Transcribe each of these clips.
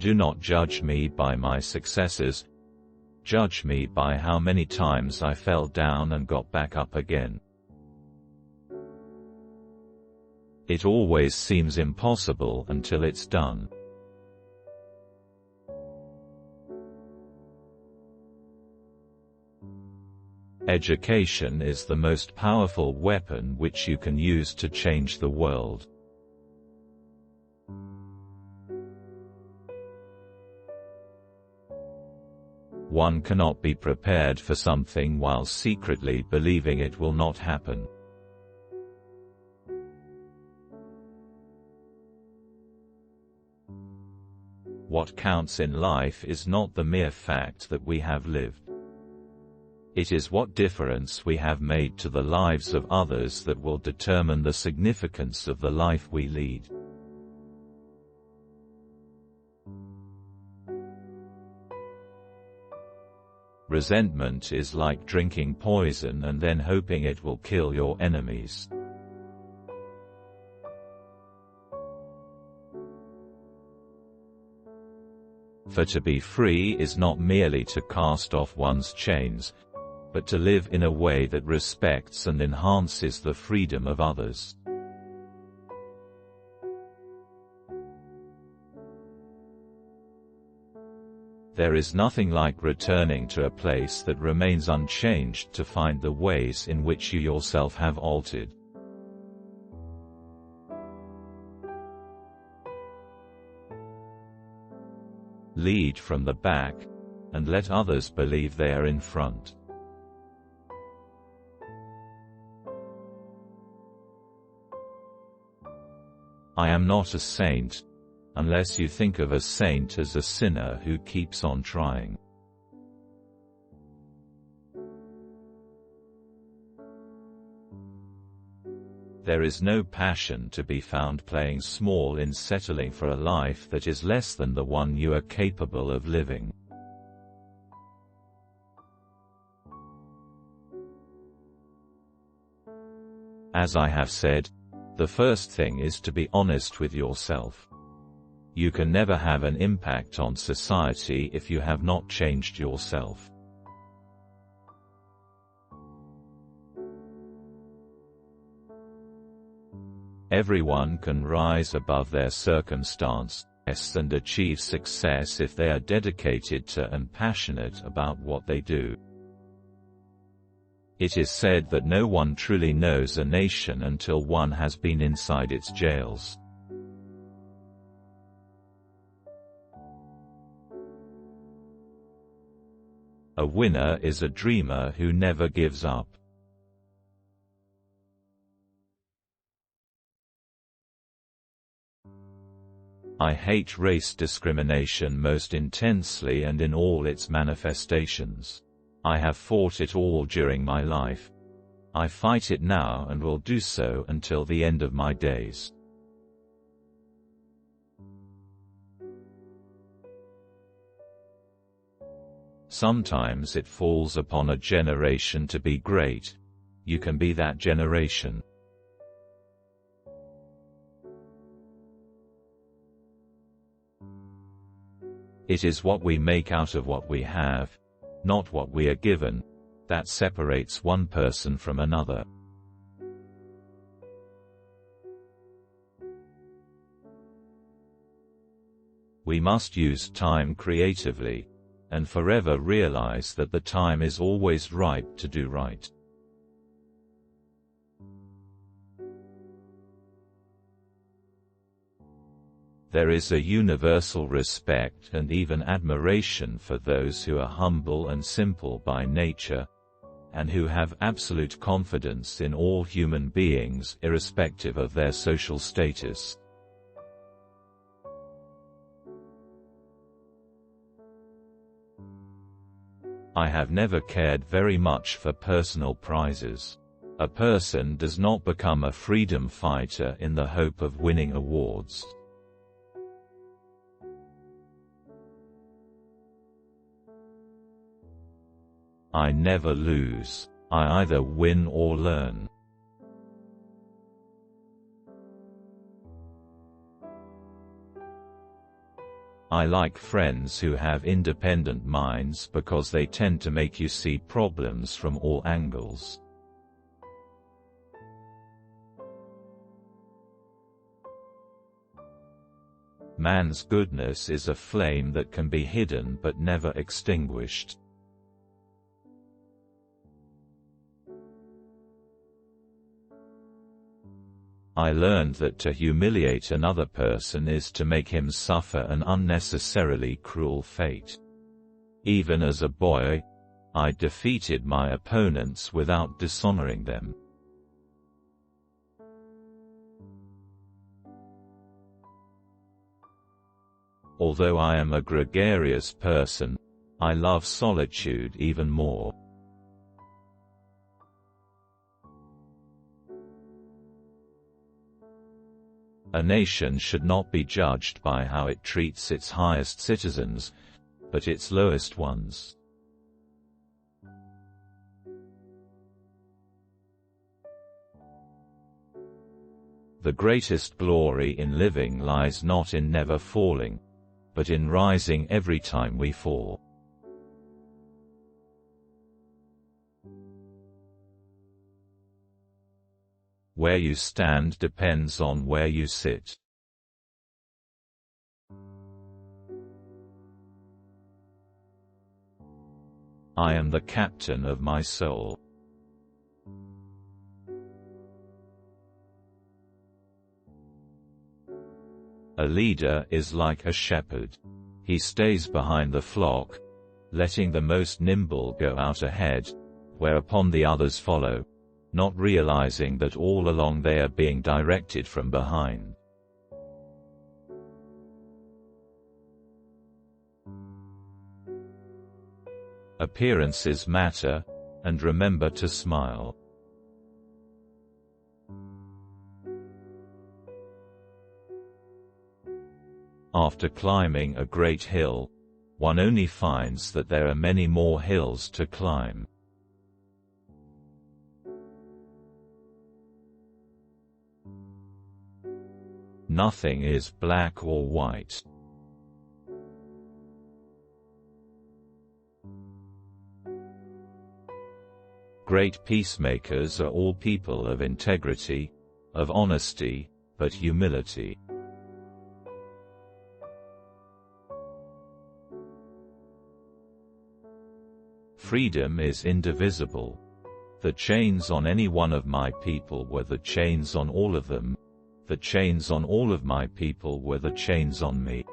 Do not judge me by my successes. Judge me by how many times I fell down and got back up again. It always seems impossible until it's done. Education is the most powerful weapon which you can use to change the world. One cannot be prepared for something while secretly believing it will not happen. What counts in life is not the mere fact that we have lived. It is what difference we have made to the lives of others that will determine the significance of the life we lead. Resentment is like drinking poison and then hoping it will kill your enemies. For to be free is not merely to cast off one's chains, but to live in a way that respects and enhances the freedom of others. There is nothing like returning to a place that remains unchanged to find the ways in which you yourself have altered. Lead from the back, and let others believe they are in front. I am not a saint, unless you think of a saint as a sinner who keeps on trying. There is no passion to be found playing small in settling for a life that is less than the one you are capable of living. As I have said, the first thing is to be honest with yourself. You can never have an impact on society if you have not changed yourself. Everyone can rise above their circumstance and achieve success if they are dedicated to and passionate about what they do. It is said that no one truly knows a nation until one has been inside its jails. A winner is a dreamer who never gives up. I hate race discrimination most intensely and in all its manifestations. I have fought it all during my life. I fight it now and will do so until the end of my days. Sometimes it falls upon a generation to be great. You can be that generation. It is what we make out of what we have, not what we are given, that separates one person from another. We must use time creatively, and forever realize that the time is always ripe to do right. There is a universal respect and even admiration for those who are humble and simple by nature, and who have absolute confidence in all human beings irrespective of their social status. I have never cared very much for personal prizes. A person does not become a freedom fighter in the hope of winning awards. I never lose. I either win or learn. I like friends who have independent minds because they tend to make you see problems from all angles. Man's goodness is a flame that can be hidden but never extinguished. I learned that to humiliate another person is to make him suffer an unnecessarily cruel fate. Even as a boy, I defeated my opponents without dishonoring them. Although I am a gregarious person, I love solitude even more. A nation should not be judged by how it treats its highest citizens, but its lowest ones. The greatest glory in living lies not in never falling, but in rising every time we fall. Where you stand depends on where you sit. I am the captain of my soul. A leader is like a shepherd. He stays behind the flock, letting the most nimble go out ahead, whereupon the others follow, not realizing that all along they are being directed from behind. Appearances matter, and remember to smile. After climbing a great hill, one only finds that there are many more hills to climb. Nothing is black or white. Great peacemakers are all people of integrity, of honesty, but humility. Freedom is indivisible. The chains on any one of my people were the chains on all of them. The chains on all of my people were the chains on me.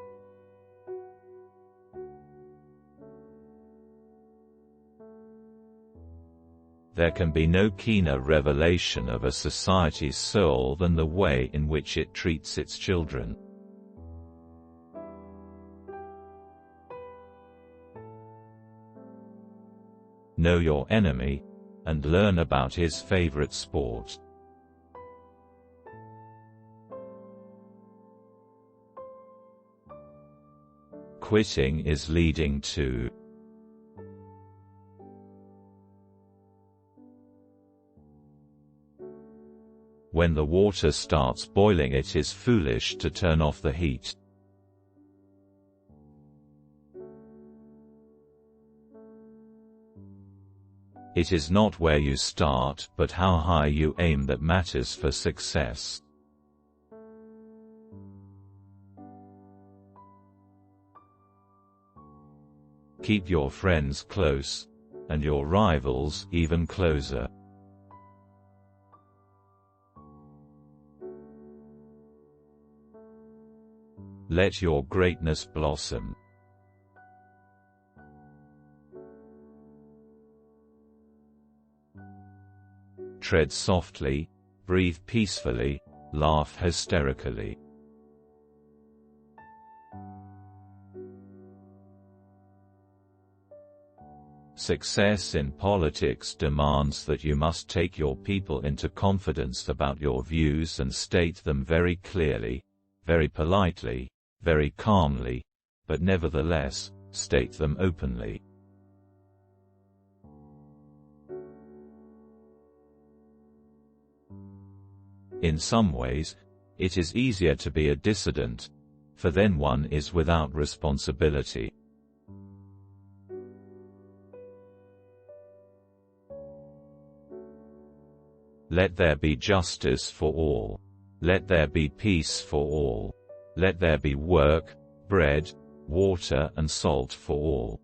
There can be no keener revelation of a society's soul than the way in which it treats its children. Know your enemy, and learn about his favorite sport. Quitting is leading to. When the water starts boiling, it is foolish to turn off the heat. It is not where you start, but how high you aim that matters for success. Keep your friends close, and your rivals even closer. Let your greatness blossom. Tread softly, breathe peacefully, laugh hysterically. Success in politics demands that you must take your people into confidence about your views and state them very clearly, very politely, very calmly, but nevertheless, state them openly. In some ways, it is easier to be a dissident, for then one is without responsibility. Let there be justice for all. Let there be peace for all. Let there be work, bread, water and salt for all.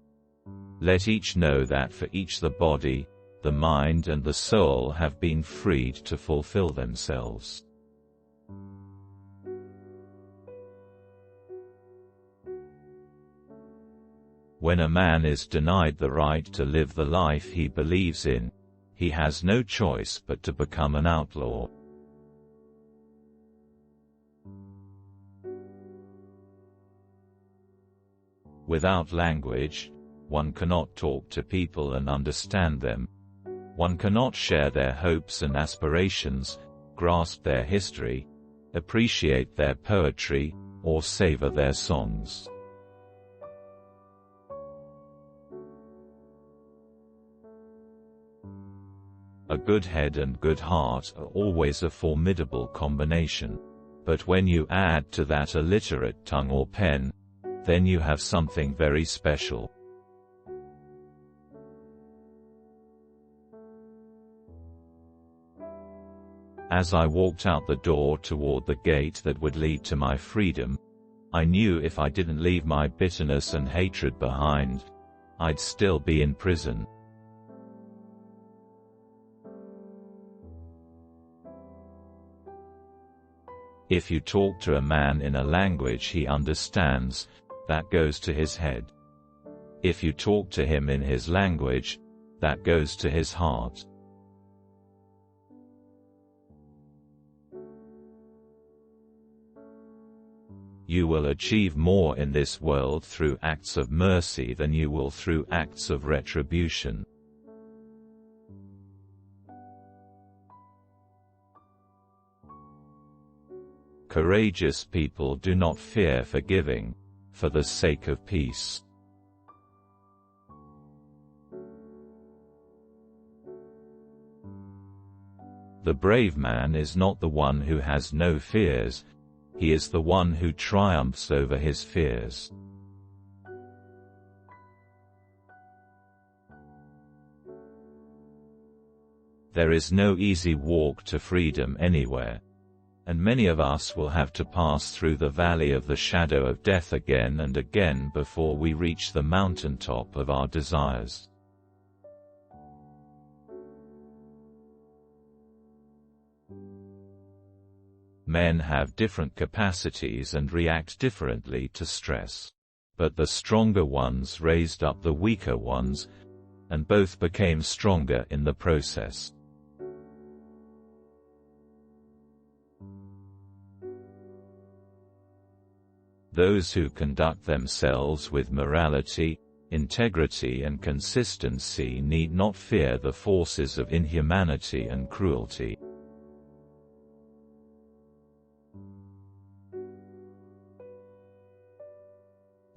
Let each know that for each the body, the mind and the soul have been freed to fulfill themselves. When a man is denied the right to live the life he believes in, he has no choice but to become an outlaw. Without language, one cannot talk to people and understand them. One cannot share their hopes and aspirations, grasp their history, appreciate their poetry, or savor their songs. A good head and good heart are always a formidable combination. But when you add to that a literate tongue or pen, then you have something very special. As I walked out the door toward the gate that would lead to my freedom, I knew if I didn't leave my bitterness and hatred behind, I'd still be in prison. If you talk to a man in a language he understands, that goes to his head. If you talk to him in his language, that goes to his heart. You will achieve more in this world through acts of mercy than you will through acts of retribution. Courageous people do not fear forgiving, for the sake of peace. The brave man is not the one who has no fears, he is the one who triumphs over his fears. There is no easy walk to freedom anywhere, and many of us will have to pass through the valley of the shadow of death again and again before we reach the mountaintop of our desires. Men have different capacities and react differently to stress. But the stronger ones raised up the weaker ones, and both became stronger in the process. Those who conduct themselves with morality, integrity and consistency need not fear the forces of inhumanity and cruelty.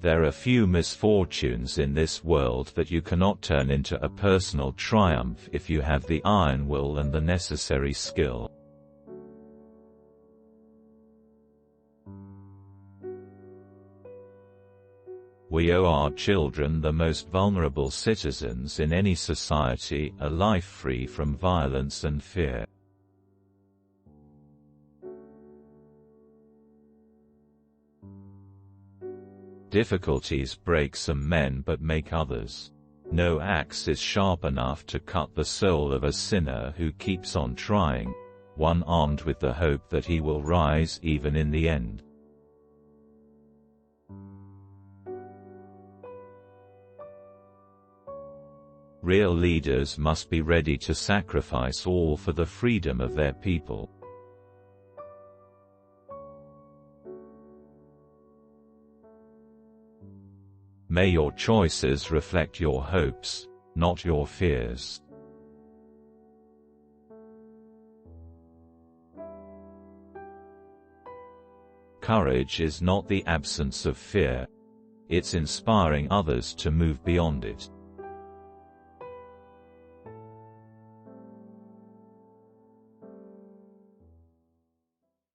There are few misfortunes in this world that you cannot turn into a personal triumph if you have the iron will and the necessary skill. We owe our children, the most vulnerable citizens in any society, a life free from violence and fear. Difficulties break some men but make others. No axe is sharp enough to cut the soul of a sinner who keeps on trying, one armed with the hope that he will rise even in the end. Real leaders must be ready to sacrifice all for the freedom of their people. May your choices reflect your hopes, not your fears. Courage is not the absence of fear. It's inspiring others to move beyond it.